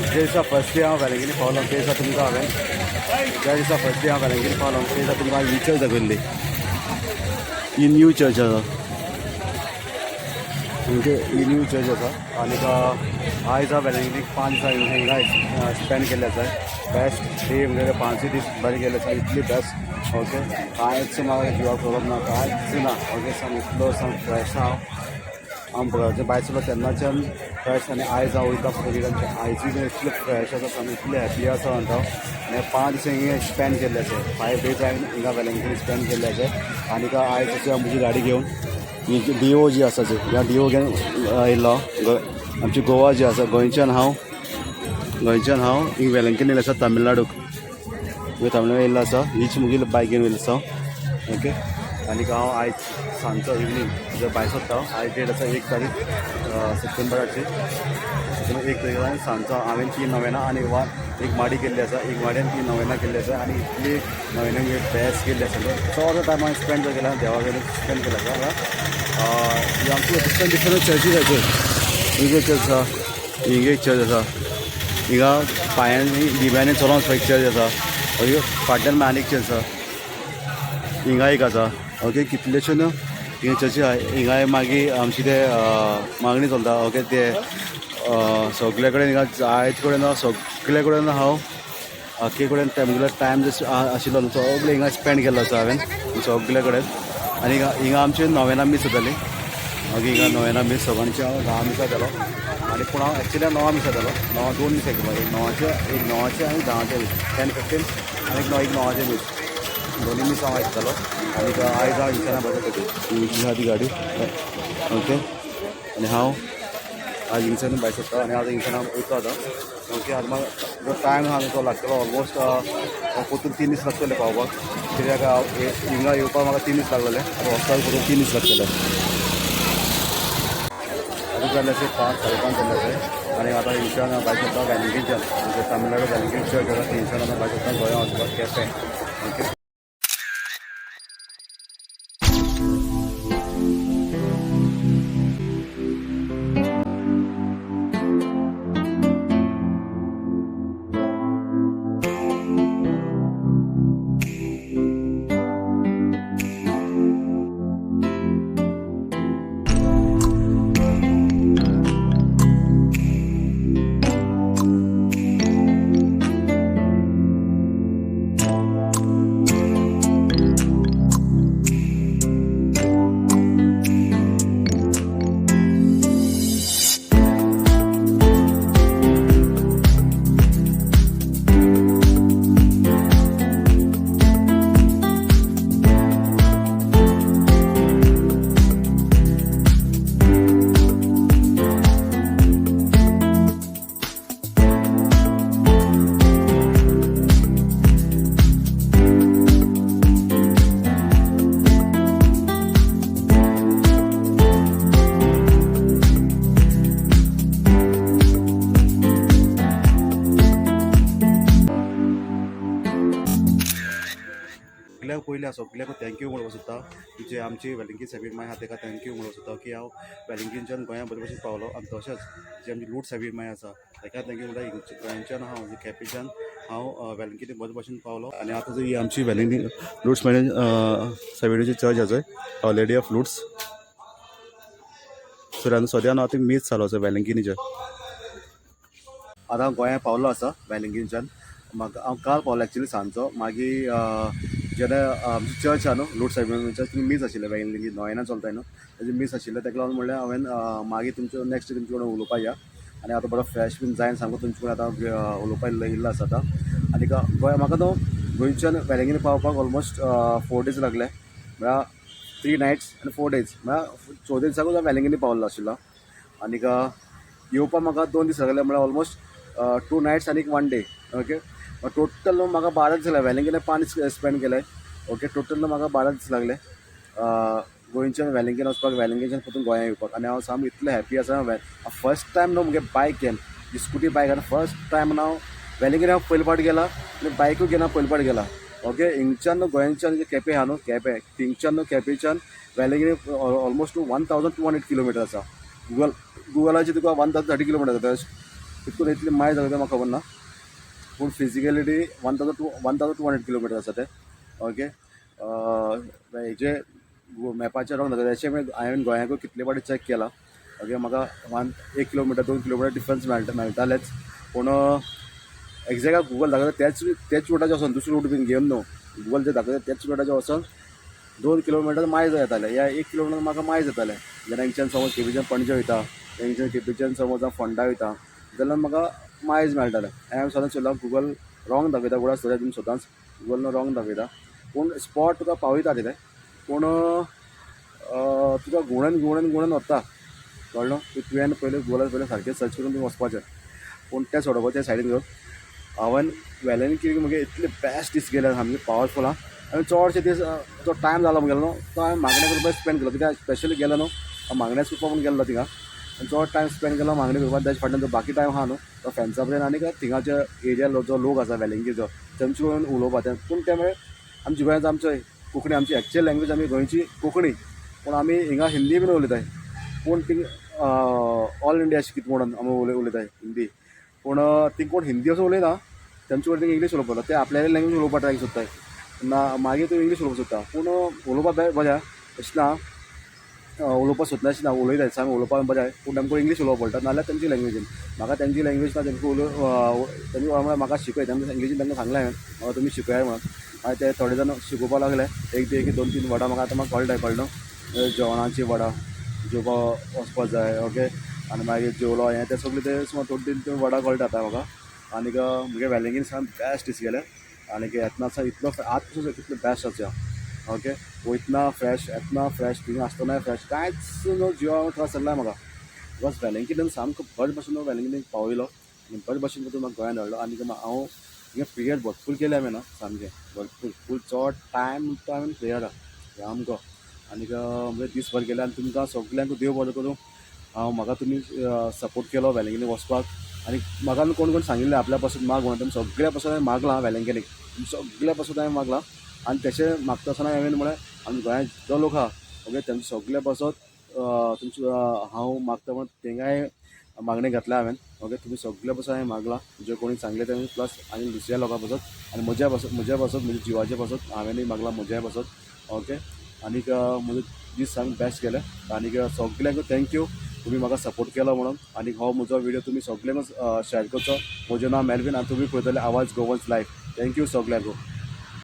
जे दिसा first day हांव वेलंकनी पावलो ते दिसा तुमकां हांवें ज्या दिसा फर्स्ट डे हांव वेलंकनी पावलो ते दिसा तुमकां ही चर्च दाखयल्ली. ही न्यू चर्च आसा म्हणजे ही न्यू चर्च आसा. आनीक आयज हांव वेलंकनीक 5 दिसा हिंगा स्पेंड केल्ले आसा. बेस्ट डे म्हणजे 5 दीस बरे गेले आसा. इतली बेस्ट ओके. कांयच म्हाका जिवाक प्रॉब्लम ना, कांयच ना ओके. इतलो फ्रेश हांव आमचे भायर सरलो तेन्नाच्यान फ्रेश. आनी आयज हांव वयता फक्त आयजूय बीन इतलें फ्रेश आसा सामकें इतलें हॅप्पी आसा म्हणटा हांव. आनी 5 दीस हिंगा स्पेंड केल्ले आसा. 5 days हांवें हिंगा वेलंकनी स्पेंड केल्ले आसा. आनीक आयज अशी म्हजी गाडी घेवन ही डिओ जी आसा ह्या डिओ घेवन येयलो. आमची गोवा जी आसा गोंयच्यान हांव हिंग वेलंकनी येयलो आसा तामिळनाडूक. तामिळनाडू येयल्लो आसा. हीच मुगेली बायकीन वयलो आसा ओके. आनीक हांव आयज सांजचो इवनींग जर भायर सरता. आयज डेट आसा 1 तारीख सप्टेंबराची. 1 तारखेर सांजचो हांवें 3 नोवेना आनी एक माडी केल्ली आसा. एक माडी आनी 3 नोवेना केल्ली आसा. आनी इतली नोवेना बेस्ट केल्ली आसा. चड टायम हांवें स्पेंड केला देवा कडेन स्पेंड केला आसा. ही आमची डिफरंट चर्चीस आसा. हिंगा चर्च आसा, हिंगा एक चर्च आसा. हिंगा पांयांनी दिव्यांनी चलोन वचपाक एक चर्च आसा. फाटल्यान आनी एक चर्च आसा. हिंगा एक आसा ओके. कितलेश्यो न्हू हिंगा चर्ची आहाय. हिंगा मागीर आमची ते मागणी चलता ओके. ते सगळे कडेन हिंगा जायते कडेन सगळे कडेन हांव अख्खे कडेन तेमगेलो टायम जसो आशिल्लो सगळे हिंगा स्पेंड केल्लो आसा हांवें सगळे कडेन. आनी हिंगा आमची नोवेना मीस जाताली मागीर हिंगा नोवेना मीस सगळ्यांची हांव 10 मिसां जालो. आनी पूण हांव एक्चुली 9 मिसां जालो. 2 मीस एक 9चे आनी 10चे मीस 10-15 आनी एक 9चे मीस दोनी मीस हांव आयज जालो. आनीक आयज हांव हिंगच्यान बरें आहा ती गाडी ओके. आनी हांव आज हिंगच्यान भायर सरता. आनी आज हिंगच्यान वयता आतां ओके. आतां म्हाका जो टायम आहा तो लागतलो ऑलमोस्ट परतून 3 दीस लागतले पावपाक. कित्याक हिंगा येवपाक म्हाका 3 दीस लागलेले आनी वचपाक परतून 3 दीस लागतले. आतां जाल्ले अशें 5-5:30 जाल्ले अशें. आनी आतां हिंगच्यान भायर सरता वेलंकनीच्यान म्हणजे तामिळनाडू वेलंकनी चर्च आसा थंयच्यान आतां भायर सरता गोंया वचपाक केपें ओके. सगळ्यांक थँक्यू म्हणूंक सोदता. जे आमची वेलंकनी सेवीट माय आहा ताका थँक्यू म्हणूंक सोदता की हांव वेलंकनीच्यान गोंया बरे भशेन पावलो. आनी तशेंच जे आमची लूट सेवीट माय आसा ताका थँक्यू म्हणटा. गोंयांच्यान हांव केपेंच्यान हांव वेलंकनी बरे भशेन पावलो. आनी आतां ही आमची वेलंकनी लुट्स सेवीडची चर्च आसा लेडी ऑफ लुट्स. सद्या हांव मीस जालो आसा वेलंकनीच्या. आतां हांव गोंया पावलो आसा वेलंकनीच्यान. म्हाका हांव काल पावलो एक्चुली सांजचो. मागीर जेन्ना आमची चर्च आहा न्हू लूट सेवीड चर्च मीस आशिल्लें वेलंकनी नोवेना चलताय न्हू तेजे मीस आशिल्लें. ताका लागून म्हणल्यार हांवें मागीर तुमचे नेक्स्ट तुमचे कडेन उलोवपाक या. आनी आतां बरो फ्रेश बीन जायन सामको तुमचे कडेन आतां उलोवपाक येयल्लो आसा आतां. आनीक म्हाका न्हू गोंयच्यान वेलंकनी पावपाक ऑलमोस्ट 4 days लागले. म्हळ्यार 3 nights आनी 4 days म्हळ्यार 4 दिसाकूच हांव वेलंकनी पावल्लो आशिल्लो. आनीक येवपाक म्हाका 2 दीस लागले म्हळ्यार ऑलमोस्ट 2 nights आनी 1 day ओके. टोटल न्हू म्हाका 12 दीस लागले. वेलंकनी 5 दीस स्पेंड केले ओके. टोटल म्हाका 12 दीस लागले गोंयच्यान वेलंकनी वचपाक वेलंकनीच्यान परतून गोंया येवपाक. आनी हांव सामको इतलें हॅप्पी आसा. फर्स्ट टायम न्हू मुगे बायक घेवन ही स्कुटी बायक आनी फर्स्ट टायम हांव वेलंकनी हांव पयले फावट गेला आनी बायकूय घेवन हांव पयले फावट गेला ओके. हिंगच्यान गोंयच्यान केपें आहा न्हू केपें थिंगच्यान केपेंच्यान वेलंकनी ऑलमोस्ट 1200 किलोमिटर आसा. गुगलाचेर तुका 1030 किलोमिटर जाता. तितून इतली मायज जाता म्हाका खबर ना, पूण फिजिकॅलिटी 1200 किलोमिटर आसा ते. ओके, हेजे मॅपाचेर रॉंग दाखयता, तेचे हांवें गोंयाकूय कितले फावटी चॅक केला. ओके, म्हाका 1 किलोमिटर 2 किलोमिटर डिफरन्स मेळटालेच, पूण एक्झॅक्ट गुगल दाखयता त्याच रुटाचेर वचोन दुसरो रूट बीन घेवन न्हू, गुगल जे दाखयता त्याच रुटाचेर वचोन 2 किलोमिटर मायज येताले, या 1 किलोमिटर म्हाका मायज येताले. जेन्ना हांगच्यान समज केपेच्यान पणजे वयता, हांगच्यान केपेच्यान समज हांव फोंडा वयता जाल्यार म्हाका मायज मेळटाले. हांवें सदांच चिंतलां गुगल रॉंग दाखयता, गुगल आसतलें तुमी सदांच गुगल रॉंग दाखयता, पूण स्पॉट तुका पावयता कितें, पूण तुका गुणन वता, कळ्ळो. तुवें पयलीं गुगलार पयलीं सारकें सर्च करून तुवें वचपाचें, पूण तें सोडोवपाचें ते सायडीन घेवन हांवें वेलंकनी म्हगे इतले बेस्ट दीस गेले, सामके पावरफूल आं. हांवें चडशे दीस जो टायम जालो म्हगेलो न्हू तो हांवें मागण्या करपाक स्पेंड केलो, कित्याक स्पेशली गेलो न्हू मागण्याच करपा म्हणून गेल्लो थिंगा, आनी चड टायम स्पेंड केलो मागणी करपाक. तेच्या फाटल्यान जो बाकी टायम आहा न्हू तो फ्रेंड्सा कडेन आनी थिंगाचे एरिया जो लोक आसा वेलंकीचो तेंचे कडेन उलोवपाचें. पूण त्या वेळार आमच्या गोंयांत आमचें कोंकणी, आमची एक्चुअल लँग्वेज आमी गोंयची कोंकणी, पूण आमी हिंगा हिंदी बीन उलयताय, पूण थिंग ऑल इंडिया अशें कितें म्हणून आमी उलयताय हिंदी, पूण थिंग कोण हिंदी असो उलयना, तेंचे कडेन इंग्लीश उलोवपाक ते आपल्याली लँग्वेज उलोवपाक ट्राय सोदताय ना, मागीर तूं इंग्लीश उलोवपाक सोदता, पूण उलोवपाक बऱ्या अशें ना, उलोवपाक सोदना अशें ना, उलयताय सामकें उलोवपाक बऱ्या, पूण तांकां इंग्लीश उलोवपाक पडटा, नाजाल्यार तेंची लँग्वेजीन. म्हाका तेंची लँग्वेज ना, तेंची म्हाका शिकय, तेंच्या इंग्लीशीन तांकां सांगलें हांवें तुमी शिकया म्हणून. मागीर ते थोडे जाण शिकोवपाक लागले, एक 2-3 वर्डां म्हाका आतां कळ्ळो जेवणाची वर्डां जेवपाक वचपाक जाय. ओके, आनी मागीर जेवलो हें तें सगळें ते सुमार 2-3 वर्डां कळटा आतां म्हाका. आनीक म्हगे वेलंकीन सामके बेस्ट दीस गेले, आनीक येतना इतलो आज पसून कितलो बेस्ट आसा. ओके, वयतना फ्रेश येतना फ्रेश, थिंगा आसतनाय फ्रेश, कांयच न्हू जिवाक त्रास जाल्ला म्हाका. बिकॉज वेलंकीन सामको बरे भशेन वेलंकीन पावयलो आनी बरे भशेन म्हाका गोंयांत हाडलो. आनीक हांव हिंगा पिरियड भरपूर केले हांवें ना, सामकें भरपूर फूल चड टायम तो हांवें पिरियडा सामको. आनीक म्हणजे दीस बरे गेले, आनी तुमकां सगळ्यांक देव बरें करूं. म्हाका तुमी सपोर्ट केलो वेलंकीनी वचपाक, आनी म्हाका कोण सांगिल्लें आपल्या पासून माग म्हणून, तुमी सगळ्या पासून हांवें मागलां वेलंकनीक, सगळ्या पासून हांवें मागलां. आनी तशें मागता आसतना हांवें म्हळ्यार आमी गोंयांत जो लोक आहा ओके तेंचे सगळ्या पासून तुमचे हांव मागता म्हणून तेंगाय मागणी घातल्या हांवें. ओके, तुमी सगळ्या पासून हांवें मागलां, जे कोणी सांगले तें प्लस आनी दुसऱ्या लोकां पासून, आनी म्हज्या पासून म्हणजे जिवाचे पासून हांवेंय मागलां म्हज्या पासून. ओके, आनीक म्हजो दीस सामके बेस्ट गेले, आनीक सगळ्यांक थँक्यू तुम्ही म्हाका सपोर्ट केलो म्हणून. आनी हो म्हजो व्हिडिओ तुमी सगळ्यांक शेअर करचो. म्हजें नांव मेल्वीन आनी तुमी पळयतले आवाज गोवन्स लायफ. थँक्यू सगळ्यांक.